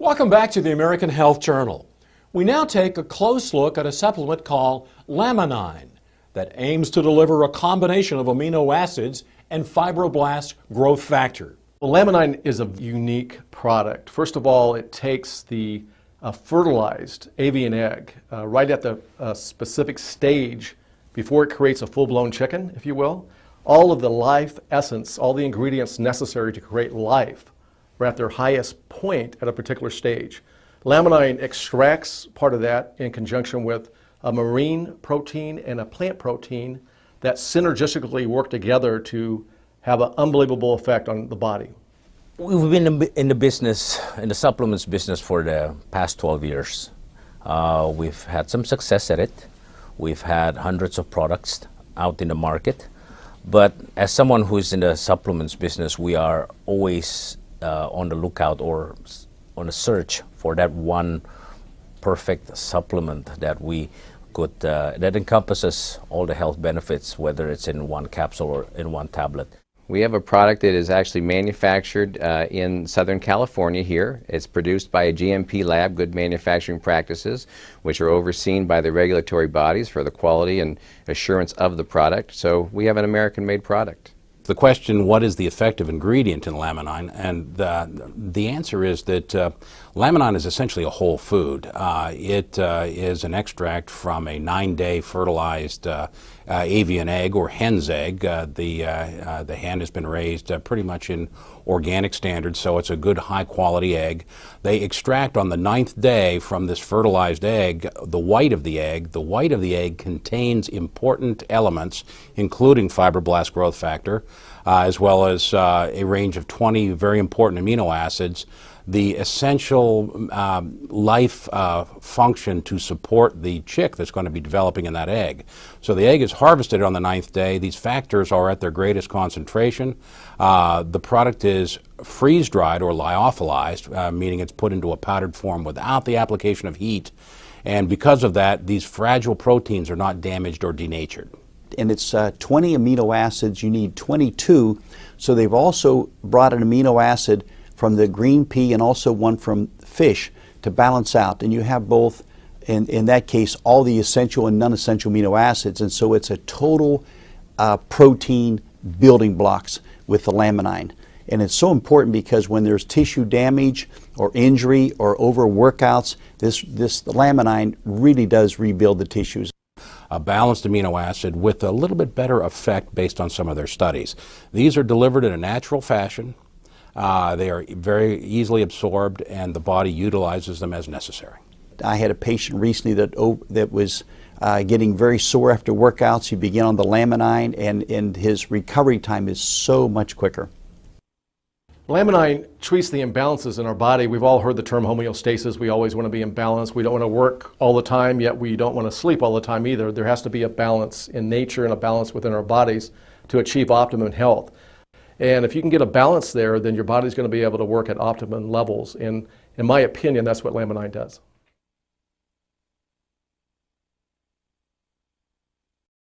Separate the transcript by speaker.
Speaker 1: Welcome back to the American Health Journal. We now take a close look at a supplement called Laminine that aims to deliver a combination of amino acids and Fibroblast Growth Factor.
Speaker 2: Well, Laminine is a unique product. First of all, it takes the fertilized avian egg right at the specific stage before it creates a full-blown chicken, if you will. All of the life essence, all the ingredients necessary to create life are at their highest point at a particular stage. Laminine extracts part of that in conjunction with a marine protein and a plant protein that synergistically work together to have an unbelievable effect on the body.
Speaker 3: We've been in the business, in the supplements business for the past 12 years. We've had some success at it. We've had hundreds of products out in the market. But as someone who's in the supplements business, we are always on the lookout or on a search for that one perfect supplement that we could, that encompasses all the health benefits, whether it's in one capsule or in one tablet.
Speaker 4: We have a product that is actually manufactured in Southern California here. It's produced by a GMP lab, Good Manufacturing Practices, which are overseen by the regulatory bodies for the quality and assurance of the product. So we have an American-made product.
Speaker 5: The question, what is the effective ingredient in Laminine? And the answer is that Laminine is essentially a whole food. It is an extract from a 9-day fertilized avian egg or hen's egg. The hen has been raised pretty much in organic standards, so it's a good high-quality egg. They extract on the 9th day from this fertilized egg the white of the egg. The white of the egg contains important elements, including Fibroblast Growth Factor, as well as a range of 20 very important amino acids, the essential life function to support the chick that's going to be developing in that egg. So the egg is harvested on the 9th day. These factors are at their greatest concentration. The product is freeze-dried or lyophilized, meaning it's put into a powdered form without the application of heat. And because of that, these fragile proteins are not damaged or denatured.
Speaker 6: And it's 20 amino acids. You need 22. So they've also brought an amino acid from the green pea and also one from fish to balance out. And you have both, in that case, all the essential and non-essential amino acids. And so it's a total protein building blocks with the Laminine. And it's so important because when there's tissue damage or injury or overworkouts, the Laminine really does rebuild the tissues.
Speaker 5: A balanced amino acid with a little bit better effect based on some of their studies. These are delivered in a natural fashion. They are very easily absorbed, and the body utilizes them as necessary.
Speaker 6: I had a patient recently that was getting very sore after workouts. He began on the Laminine, and his recovery time is so much quicker.
Speaker 2: Laminine treats the imbalances in our body. We've all heard the term homeostasis. We always want to be in balance. We don't want to work all the time, yet we don't want to sleep all the time either. There has to be a balance in nature and a balance within our bodies to achieve optimum health. And if you can get a balance there, then your body's going to be able to work at optimum levels. And in my opinion, that's what Laminine does.